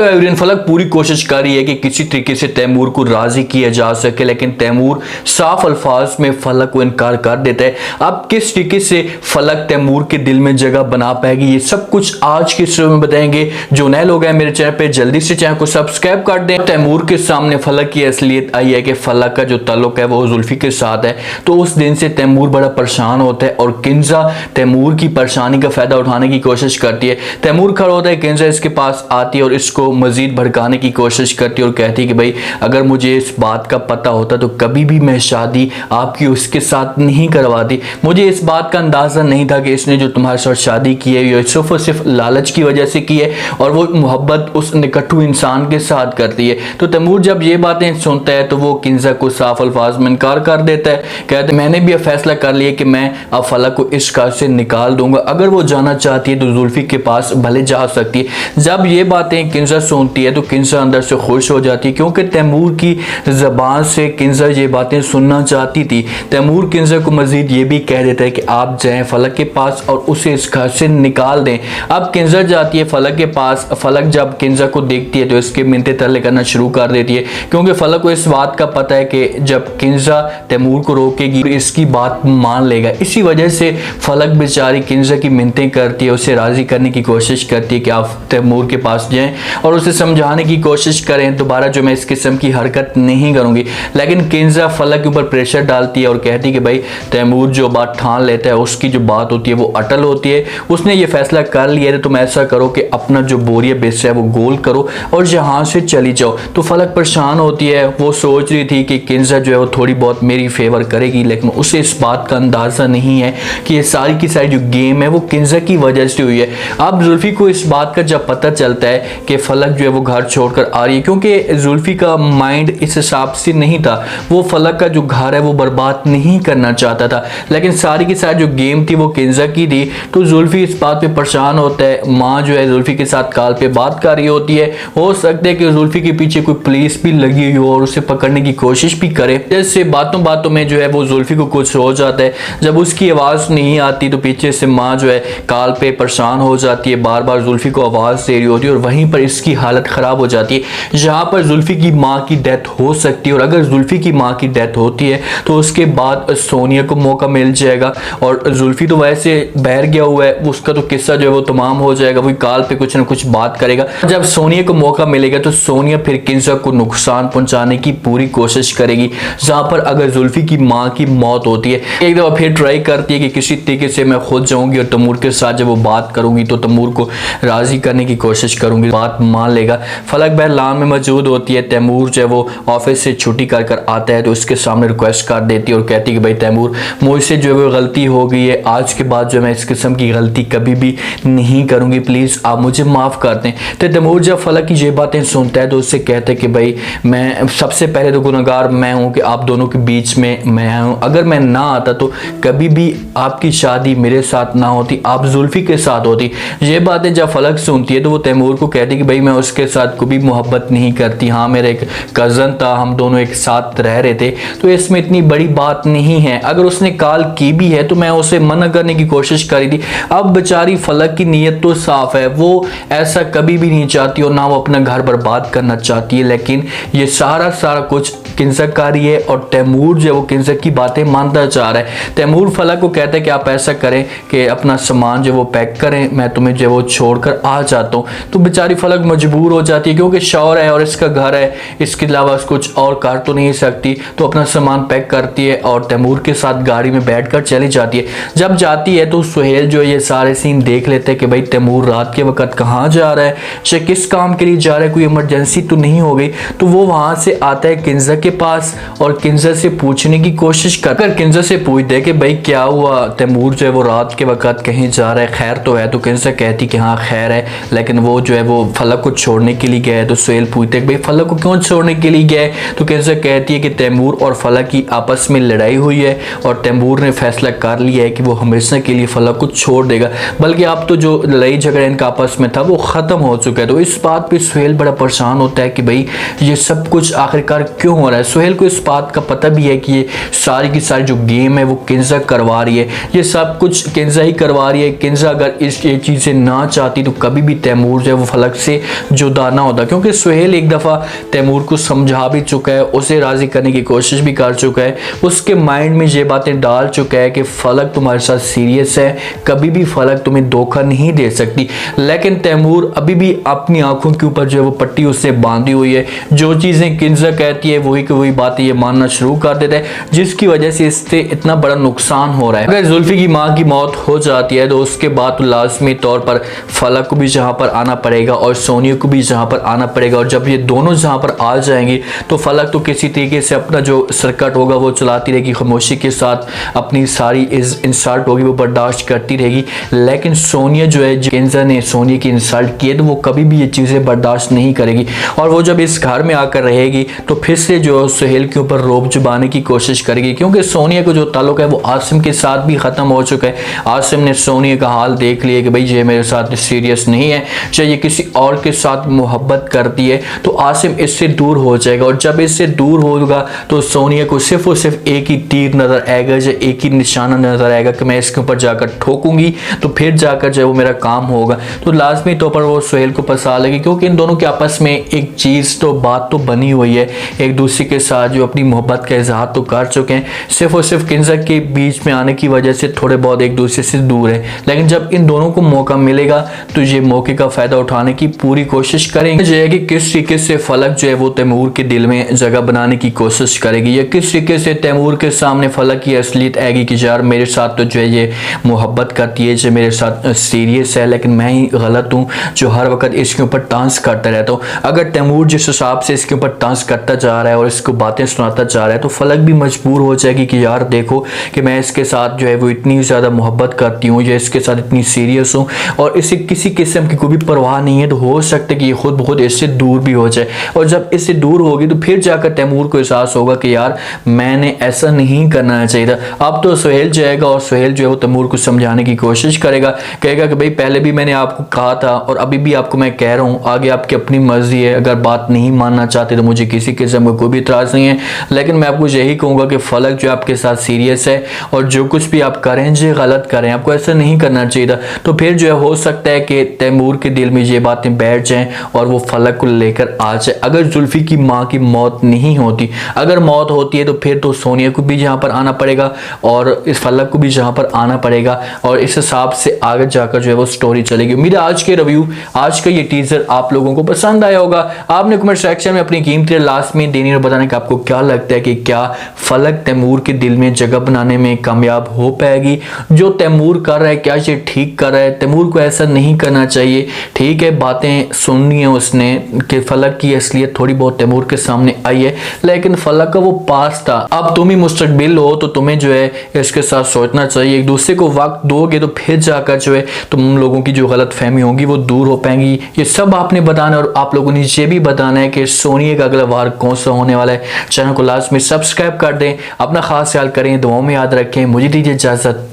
Everyone, फलक पूरी कोशिश कर रही है कि किसी तरीके से तैमूर को राजी किया जा सके, लेकिन तैमूर साफ अल्फाज में फलक को इनकार कर देता है। अब किस तरीके से फलक तैमूर के दिल में जगह बना पाएगी, ये सब कुछ आज की इस वीडियो में बताएंगे। जो नए लोग हैं मेरे चैनल पे, जल्दी से चैनल को सब्सक्राइब कर दें। तैमूर के सामने फलक की असलियत आई है कि फलक का जो ताल्लुक है वो जुल्फी के साथ है। तो उस दिन से तैमूर बड़ा परेशान होता है और किंजा तैमूर की परेशानी का फायदा उठाने की कोशिश करती है। तैमूर खड़ा होता है, किंजा इसके पास आती है और इसको मजीद भड़काने की कोशिश करती है और कहती है कि भाई अगर मुझे इस बात का पता होता तो कभी भी मैं शादी आपकी उसके साथ नहीं करवाती। मुझे इस बात का अंदाजा नहीं था कि इसने जो तुम्हारे साथ शादी की है ये सिर्फ और सिर्फ लालच की वजह से की है और वो मोहब्बत उस निकट्ठू इंसान के साथ करती है। तो तैमूर जब ये बातें सुनता है तो वो किंजा को साफ अल्फाज में इनकार कर देता है। कहते मैंने भी फैसला कर लिया कि मैं अब फलक को इस घर से निकाल दूंगा, अगर वो जाना चाहती है तो जुल्फी के पास भले जा सकती है। जब ये बातें किंजा सुनती है तो किंजा अंदर से खुश हो जाती है, क्योंकि तैमूर की ज़बान से किंजा ये बातें सुनना चाहती थी। तैमूर किंजा को मजीद ये भी कह देता है कि आप जाएं फलक के पास और उसे इस घर से निकाल दें। अब किंजा जाती है फलक के पास। फलक जब किंजा को देखती है तो इसके मिन्नतें तरले करना शुरू कर देती है, क्योंकि फलक को इस बात का पता है कि जब किंजा तैमूर को रोकेगी तो इसकी बात मान लेगा। इसी वजह से फलक बेचारी किंजा की मिन्नतें करती है, उसे राजी करने की कोशिश करती है कि आप तैमूर के पास जाएं और उसे समझाने की कोशिश करें दोबारा जो मैं इस किस्म की हरकत नहीं करूंगी। लेकिन किंजा फलक के ऊपर प्रेशर डालती है और कहती है कि भाई तैमूर जो बात ठान लेता है उसकी जो बात होती है वो अटल होती है। उसने ये फैसला कर लिया है, तुम ऐसा करो कि अपना जो बोरिया बिस्तर है वो गोल करो और यहाँ से चली जाओ। तो फलक परेशान होती है, वो सोच रही थी कि किंजा जो है वो थोड़ी बहुत मेरी फेवर करेगी, लेकिन उसे इस बात का अंदाजा नहीं है कि ये सारी की सारी जो गेम है वो किंजा की वजह से हुई है। अब जुल्फी को इस बात का जब पता चलता है कि फलक जो है वो घर छोड़कर आ रही है, क्योंकि जुल्फी का माइंड इस हिसाब से नहीं था, वो फलक का जो घर है वो बर्बाद नहीं करना चाहता था, लेकिन सारी की सारी जो गेम थी वो किंजा की थी। तो जुल्फी इस बात पे परेशान होता है। माँ जो है जुल्फी के साथ कॉल पे बात कर रही होती है, हो सकता है कि जुल्फी के पीछे कोई पुलिस भी लगी हुई हो और उसे पकड़ने की कोशिश भी करे। जैसे बातों बातों में जो है वो जुल्फी को कुछ हो जाता है, जब उसकी आवाज़ नहीं आती तो पीछे से माँ जो है कॉल पे परेशान हो जाती है, बार बार जुल्फी को आवाज़ दे रही होती है और वहीं पर इसकी हालत ख़राब हो जाती है। जहाँ पर जुल्फी की माँ की डेथ हो सकती है और अगर जुल्फी की माँ की डेथ होती है तो उसके बाद सोनिया को मौका मिल जाएगा और जुल्फी तो वैसे बहर गया हुआ है, उसका तो किस्सा जो है वो तमाम हो जाएगा, वही कॉल पे कुछ ना कुछ बात करेगा। जब सोनिया को मौका मिलेगा तो सोनिया फिर किंजा को नुकसान पहुंचाने की पूरी कोशिश करेगी। जहाँ पर अगर जुल्फी की माँ की मौत होती है, एक दफ़ा फिर ट्राई करती है कि किसी तरीके से मैं खुद जाऊँगी और तैमूर के साथ जब वो बात करूँगी तो तैमूर को राज़ी करने की कोशिश करूँगी, बात मान लेगा। फलक बहर लान में मौजूद होती है। तैमूर जो है वो ऑफिस से छुट्टी कर कर आता है तो उसके सामने रिक्वेस्ट कर देती है और कहती है कि भाई तैमूर मुझसे जो है वो गलती हो गई है, आज के बाद जो मैं इस किस्म की गलती कभी भी नहीं करूँगी, प्लीज़ आप मुझे माफ़ कर दें। तो तैमूर जब फलक की ये बातें सुनता है तो उससे कहता है कि भाई मैं सबसे पहले तो गुनहगार मैं हूँ कि आप दोनों के बीच में मैं हूँ, अगर मैं ना आता तो कभी भी आपकी शादी मेरे साथ ना होती, आप जुल्फी के साथ होती। ये बातें जब फलक सुनती है तो वो तैमूर को कहती है कि भाई मैं उसके साथ कभी मोहब्बत नहीं करती, हाँ मेरा एक कज़न था, हम दोनों एक साथ रह रहे थे, तो इसमें इतनी बड़ी बात नहीं है। अगर उसने कॉल की भी है तो मैं उसे मना करने की कोशिश करी थी। अब बेचारी फलक की नीयत तो साफ है, वो ऐसा कभी भी नहीं चाहती और ना वो अपना घर बर्बाद करना चाहती है, लेकिन ये सारा कुछ किंजा का रही है और तैमूर जो है वो किंजा की बातें मानता जा रहा है। तैमूर फलक को कहता है कि आप ऐसा करें कि अपना सामान जो वो पैक करें, मैं तुम्हें जो वो छोड़कर आ जाता हूँ। तो बेचारी फलक मजबूर हो जाती है, क्योंकि शौहर है और इसका घर है, इसके अलावा कुछ और कर तो नहीं सकती, तो अपना सामान पैक करती है और तैमूर के साथ गाड़ी में बैठकर चली जाती है। जब जाती है तो सुहेल जो ये सारे सीन देख लेते हैं कि भाई तैमूर रात के वक्त कहाँ जा रहा है, शायद किस काम के लिए जा रहा है, कोई इमरजेंसी तो नहीं हो गई। तो वो वहाँ से आता है किंजा के पास और किंजा से पूछने की कोशिश कर किंजा से पूछते हैं कि भाई क्या हुआ, तैमूर जो है वो रात के वक्त कहीं जा रहा है, खैर तो है। तो किंजा कहती कि हाँ खैर है, लेकिन वो जो है वो फलक को छोड़ने के लिए गया है। तो सुहेल पूछते हैं भाई फलक को क्यों छोड़ने के लिए गया है। तो किंजा कहती है कि तैमूर और फलक की आपस में लड़ाई हुई है और तैमूर ने फैसला कर लिया है कि वो हमेशा के लिए फलक को छोड़ देगा, बल्कि अब तो जो लड़ाई झगड़ा इनका आपस में था वो ख़त्म हो चुका है। तो इस बात पर सुहेल बड़ा परेशान होता है कि भाई ये सब कुछ आखिरकार क्यों हो रहा रहा है। सुहेल को इस बात का पता भी है कि ये सारी की सारी जो गेम है वो किंजा करवा रही है, ये सब कुछ किंजा ही करवा रही है। किंजा अगर ये चीज़ें ना चाहती तो कभी भी तैमूर जो है वो फलक से जुदा ना होता, क्योंकि सुहेल एक दफ़ा तैमूर को समझा भी चुका है, उसे राज़ी करने की कोशिश भी कर चुका है, उसके माइंड में ये बातें डाल चुका है कि फलक तुम्हारे साथ सीरियस है, कभी भी फलक तुम्हें धोखा नहीं दे सकती। लेकिन तैमूर अभी भी अपनी आंखों के ऊपर जो है वो पट्टी उससे बांधी हुई है। जो चीज़ें किंजा कहती है वही की वही बातें ये मानना शुरू कर देता है, जिसकी वजह से इससे इतना बड़ा नुकसान हो रहा है। अगर जुल्फी की माँ की मौत हो जाती है तो उसके बाद तो लाजमी तौर पर फलक को भी जहाँ पर आना पड़ेगा और सोनिया को भी जहाँ पर आना पड़ेगा, और जब ये दोनों जहाँ पर आ जाएंगी तो फलक तो किसी तरीके से अपना जो सर्कट होगा वो चलाती रहेगी, खामोशी के साथ अपनी सारी इंसल्ट होगी वो बर्दाश्त करती रहेगी। लेकिन सोनिया जो है, किंजा ने सोनिया की इंसल्ट की है तो वो कभी भी ये चीज़ें बर्दाश्त नहीं करेगी, और वो जब इस घर में आकर रहेगी तो फिर से जो सुहेल के ऊपर रोब जुबाने की कोशिश करेगी, क्योंकि सोनिया का जो ताल्लुक है वो आसिम के साथ भी ख़त्म हो चुका है। आसिम ने सोनिया का हाल देख लिया कि भाई ये मेरे साथ सीरियस नहीं है, चाहे ये किसी और के साथ मोहब्बत करती है तो आसिम इससे दूर हो जाएगा, और जब इससे दूर होगा तो सोनिया को सिर्फ और सिर्फ एक ही तीर नज़र आएगा, या एक ही निशाना नज़र आएगा कि मैं इसके ऊपर जाकर ठोकूंगी तो फिर जाकर जो है वो मेरा काम होगा। तो लाजमी तौर पर वो सुहेल को फंसा लेगी, क्योंकि इन दोनों के आपस में एक चीज़ तो बात तो बनी हुई है, एक दूसरे के साथ जो अपनी मोहब्बत का इजहार तो कर चुके हैं। सिर्फ और सिर्फ किंजा के बीच में आने की वजह से थोड़े बहुत एक दूसरे से दूर है, लेकिन जब इन दोनों को मौका मिलेगा तो ये मौके का फ़ायदा उठाने की पूरी कोशिश करेंगे। जो है कि किस तरीके से फलक जो है वो तैमूर के दिल में जगह बनाने की कोशिश करेगी, या किस तरीके से तैमूर के सामने फलक की असलियत आएगी कि यार मेरे साथ तो जो है ये मोहब्बत करती है, जो मेरे साथ सीरियस है, लेकिन मैं ही गलत हूँ जो हर वक्त इसके ऊपर डांस करता रहता हूँ। अगर तैमूर जिस हिसाब से इसके ऊपर डांस करता जा रहा है और इसको बातें सुनाता जा रहा है तो फलक भी मजबूर हो जाएगी कि यार देखो कि मैं इसके साथ जो है वो इतनी ज़्यादा मोहब्बत करती हूँ या इसके साथ इतनी सीरियस हूँ, और इसे किसी किस्म की कोई भी परवाह नहीं है, तो हो सकता है कि ये खुद बहुत इससे दूर भी हो जाए। और जब इससे दूर होगी तो फिर जाकर तैमूर को एहसास होगा कि यार मैंने ऐसा नहीं करना चाहिए था। अब तो सुहेल जाएगा और सुहेल जो है वो तैमूर को समझाने की कोशिश करेगा, कहेगा कि भाई पहले भी मैंने आपको कहा था और अभी भी आपको मैं कह रहा हूँ, आगे आपकी अपनी मर्जी है, अगर बात नहीं मानना चाहते तो मुझे किसी किस्म का कोई भी इतराज़ नहीं है, लेकिन मैं आपको यही कहूँगा कि फलक जो आपके साथ सीरियस है और जो कुछ भी आप करें जो गलत करें, आपको ऐसा नहीं करना चाहिए था। तो फिर जो है हो सकता है कि तैमूर के दिल में ये बातें बैठ जाएं और वो फलक को लेकर आ जाए। अगर जुल्फी की माँ की मौत नहीं होती, अगर मौत होती है तो फिर तो सोनिया को भी यहाँ पर आना पड़ेगा और इस फलक को भी यहाँ पर आना पड़ेगा, और इस हिसाब से आगे जाकर जो है वो स्टोरी चलेगी। उम्मीद है आज के रिव्यू, आज का ये टीजर आप लोगों को पसंद आया होगा। आपने कमेंट सेक्शन में अपनी कीमती लास्ट में देनी और बताने का आपको क्या लगता है कि क्या फलक तैमूर के दिल में जगह बनाने में कामयाब हो पाएगी। जो तैमूर कर रहा है क्या ये ठीक कर रहा है? तैमूर को ऐसा नहीं करना चाहिए। ठीक है, बातें सुननी है उसने कि फलक की असलियत थोड़ी बहुत तैमूर के सामने आई है, लेकिन फलक का वो पास था। अब तुम ही मुस्तकबिल हो तो तुम्हें जो है इसके साथ सोचना चाहिए। एक दूसरे को वक्त दोगे तो फिर जाकर जो है तुम लोगों की जो गलत फहमी होगी वो दूर हो पाएंगी। ये सब आपने बताना, और आप लोगों ने ये भी बताना है कि सोनिया का अगला वार कौन सा होने वाला है। चैनल को लाजमी सब्सक्राइब कर दें, अपना खास ख्याल करें, दुआओं में याद रखें। मुझे दीजिए इजाजत,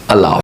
अल्लाह।